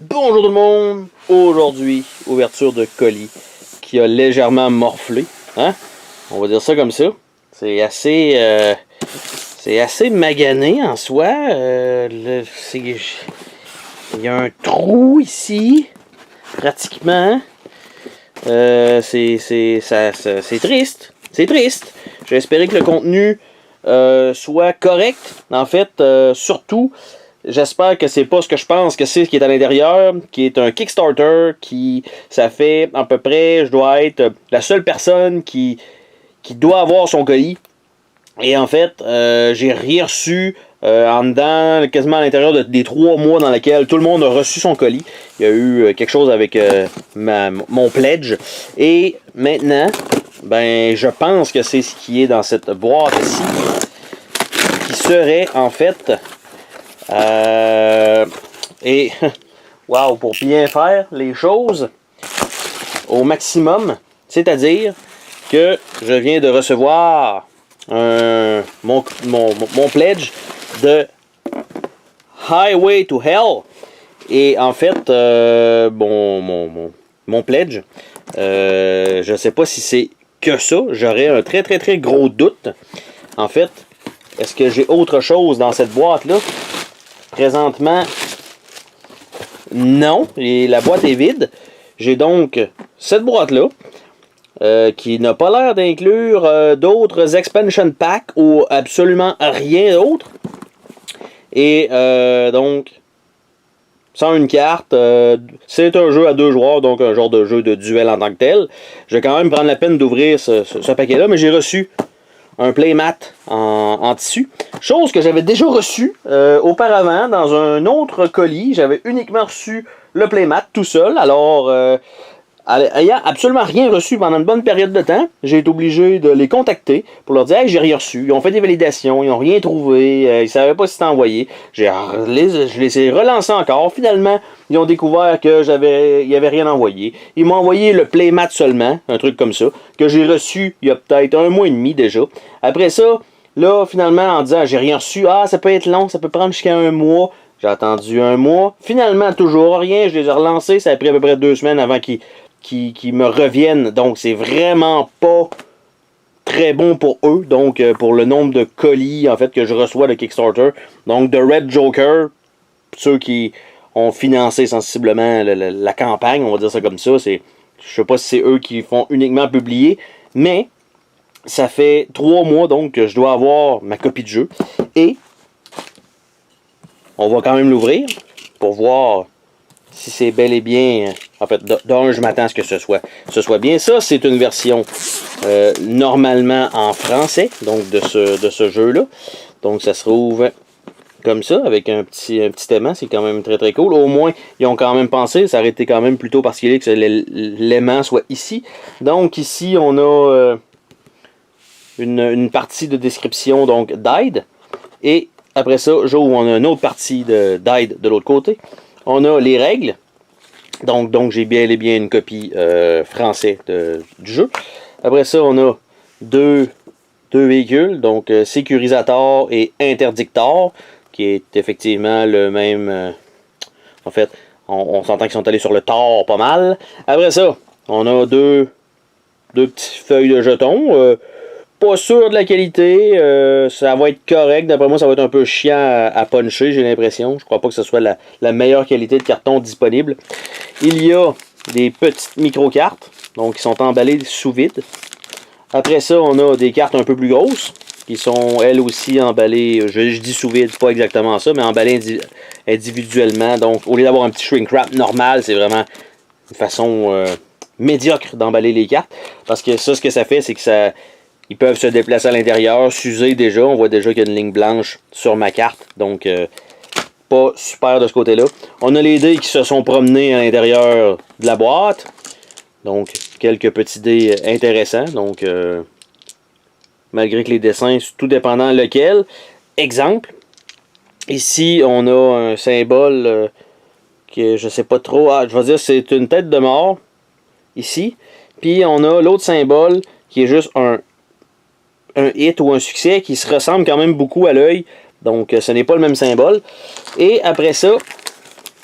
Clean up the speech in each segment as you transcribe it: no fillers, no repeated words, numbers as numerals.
Bonjour tout le monde! Aujourd'hui, ouverture de colis qui a légèrement morflé. Hein? On va dire ça comme ça. C'est assez magané en soi. Il y a un trou ici, pratiquement. C'est triste. C'est triste. J'ai espéré que le contenu soit correct. En fait, surtout... J'espère que c'est pas ce que je pense que c'est ce qui est à l'intérieur, qui est un Kickstarter, ça fait à peu près, je dois être la seule personne qui doit avoir son colis. Et en fait, j'ai rien reçu en dedans, quasiment à l'intérieur des 3 mois dans lesquels tout le monde a reçu son colis. Il y a eu quelque chose avec mon pledge. Et maintenant, ben, je pense que c'est ce qui est dans cette boîte ici, qui serait en fait... et wow, pour bien faire les choses au maximum, c'est-à-dire que je viens de recevoir mon pledge de Highway to Hell. Et en fait, mon pledge, je ne sais pas si c'est que ça. J'aurais un très très très gros doute. En fait, est-ce que j'ai autre chose dans cette boîte-là? Présentement, non. Et la boîte est vide. J'ai donc cette boîte-là qui n'a pas l'air d'inclure d'autres expansion packs ou absolument rien d'autre. Et donc, sans une carte, c'est un jeu à 2 joueurs, donc un genre de jeu de duel en tant que tel. Je vais quand même prendre la peine d'ouvrir ce paquet-là, mais j'ai reçu un playmat en tissu. Chose que j'avais déjà reçue auparavant dans un autre colis. J'avais uniquement reçu le playmat tout seul. Alors, ayant absolument rien reçu pendant une bonne période de temps, j'ai été obligé de les contacter pour leur dire hey, j'ai rien reçu. Ils ont fait des validations, ils n'ont rien trouvé, ils ne savaient pas si c'était envoyé. Je les ai relancés encore. Finalement, ils ont découvert que il n'y avait rien envoyé. Ils m'ont envoyé le playmat seulement, un truc comme ça, que j'ai reçu il y a peut-être 1 mois et demi déjà. Après ça, là, finalement, en disant j'ai rien reçu, ça peut être long, ça peut prendre jusqu'à 1 mois. J'ai attendu 1 mois. Finalement, toujours rien. Je les ai relancés. Ça a pris à peu près 2 semaines avant qu'ils me reviennent. Donc, c'est vraiment pas très bon pour eux. Donc, pour le nombre de colis, en fait, que je reçois de Kickstarter. Donc, de Red Joker, ceux qui ont financé sensiblement la campagne, on va dire ça comme ça. Je sais pas si c'est eux qui font uniquement publier, mais ça fait 3 mois, donc, que je dois avoir ma copie de jeu. Et on va quand même l'ouvrir pour voir si c'est bel et bien... En fait, d'un, je m'attends à ce que ce soit bien. Ça, c'est une version normalement en français, donc de ce jeu-là. Donc, ça se trouve comme ça, avec un petit aimant. C'est quand même très très cool. Au moins, ils ont quand même pensé, ça aurait été quand même plutôt particulier que l'aimant soit ici. Donc, ici, on a une partie de description donc d'aide. Et après ça, j'ouvre, on a une autre partie d'aide de l'autre côté. On a les règles. Donc j'ai bien et bien une copie français du jeu. Après ça, on a deux véhicules, donc sécurisateur et interdicteur, qui est effectivement le même... en fait, on s'entend qu'ils sont allés sur le tort pas mal. Après ça, on a deux petites feuilles de jetons. Pas sûr de la qualité, ça va être correct. D'après moi, ça va être un peu chiant à puncher, j'ai l'impression. Je crois pas que ce soit la meilleure qualité de carton disponible. Il y a des petites micro-cartes, donc qui sont emballées sous vide. Après ça, on a des cartes un peu plus grosses, qui sont elles aussi emballées, je dis sous vide, pas exactement ça, mais emballées individuellement. Donc, au lieu d'avoir un petit shrink wrap normal, c'est vraiment une façon médiocre d'emballer les cartes. Parce que ça, ce que ça fait, c'est que ils peuvent se déplacer à l'intérieur, s'user déjà. On voit déjà qu'il y a une ligne blanche sur ma carte. Donc, pas super de ce côté-là. On a les dés qui se sont promenés à l'intérieur de la boîte. Donc, quelques petits dés intéressants. Donc, malgré que les dessins, tout dépendant lequel. Exemple. Ici, on a un symbole que je sais pas trop. Je vais dire c'est une tête de mort. Ici. Puis, on a l'autre symbole qui est juste un hit ou un succès qui se ressemble quand même beaucoup à l'œil. Donc, ce n'est pas le même symbole. Et après ça,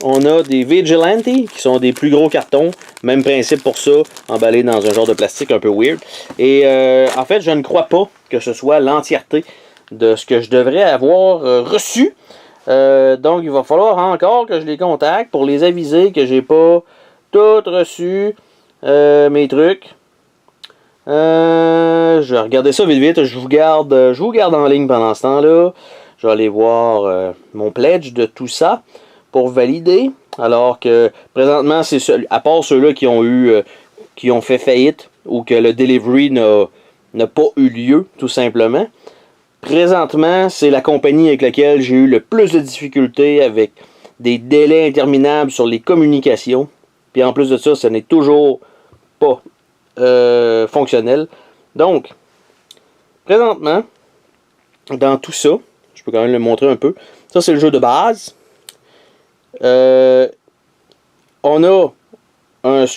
on a des Vigilante, qui sont des plus gros cartons. Même principe pour ça, emballés dans un genre de plastique un peu weird. Et en fait, je ne crois pas que ce soit l'entièreté de ce que je devrais avoir reçu. Donc, il va falloir encore que je les contacte pour les aviser que j'ai pas tout reçu mes trucs. Je vais regarder ça vite vite. Je vous garde en ligne pendant ce temps-là. Je vais aller voir mon pledge de tout ça pour valider. Alors que présentement, c'est à part ceux-là qui ont fait faillite ou que le delivery n'a pas eu lieu, tout simplement. Présentement, c'est la compagnie avec laquelle j'ai eu le plus de difficultés, avec des délais interminables sur les communications. Puis en plus de ça, ce n'est toujours pas fonctionnel. Donc, présentement, dans tout ça, je peux quand même le montrer un peu. Ça, c'est le jeu de base. On a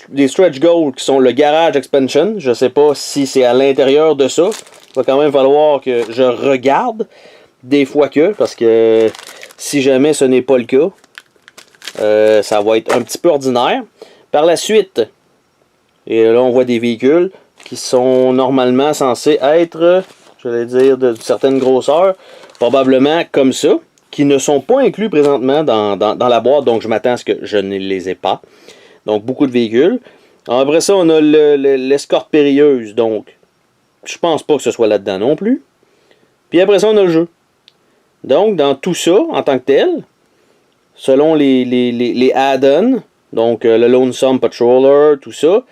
des stretch goals qui sont le garage expansion. Je ne sais pas si c'est à l'intérieur de ça. Il va quand même falloir que je regarde des fois parce que si jamais ce n'est pas le cas, ça va être un petit peu ordinaire. Par la suite, et là on voit des véhicules qui sont normalement censés être, je vais dire, de certaines grosseurs, probablement comme ça, qui ne sont pas inclus présentement dans la boîte, donc je m'attends à ce que je ne les ai pas. Donc beaucoup de véhicules. Après ça, on a l'escorte périlleuse, donc je pense pas que ce soit là-dedans non plus. Puis après ça, on a le jeu. Donc, dans tout ça, en tant que tel, selon les add-ons, donc le Lonesome Patroller, tout ça,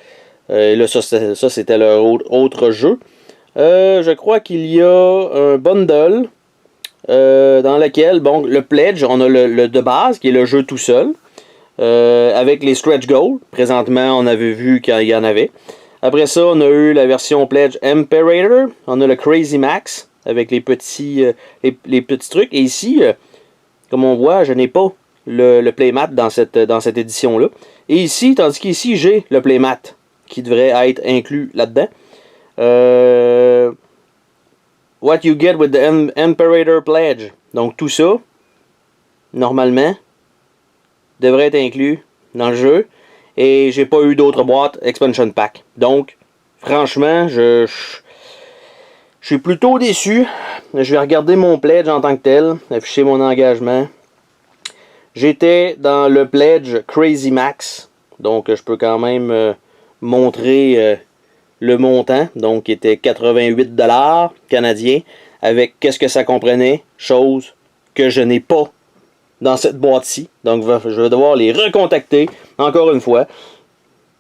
là, ça c'était leur autre jeu. Je crois qu'il y a un bundle dans lequel, bon, le pledge, on a le de base, qui est le jeu tout seul, avec les stretch goals. Présentement, on avait vu qu'il y en avait. Après ça, on a eu la version Pledge Imperator. On a le Crazy Max avec les petits trucs. Et ici, comme on voit, je n'ai pas le playmat dans cette édition-là. Et ici, tandis qu'ici, j'ai le playmat qui devrait être inclus là-dedans. What you get with the Imperator Pledge. Donc tout ça, normalement, devrait être inclus dans le jeu. Et j'ai pas eu d'autres boîtes Expansion Pack. Donc, franchement, je suis plutôt déçu. Je vais regarder mon pledge en tant que tel, afficher mon engagement. J'étais dans le pledge Crazy Max. Donc, je peux quand même montrer le montant. Donc, qui était 88$ canadiens. Avec qu'est-ce que ça comprenait? Chose que je n'ai pas dans cette boîte-ci. Donc, je vais devoir les recontacter, encore une fois,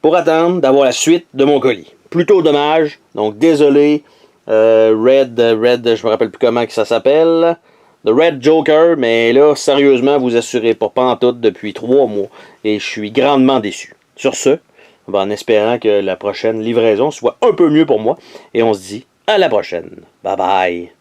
pour attendre d'avoir la suite de mon colis. Plutôt dommage. Donc, désolé. Red, je me rappelle plus comment que ça s'appelle. The Red Joker. Mais là, sérieusement, vous assurez pas pantoute depuis 3 mois. Et je suis grandement déçu. Sur ce, en espérant que la prochaine livraison soit un peu mieux pour moi. Et on se dit à la prochaine. Bye bye.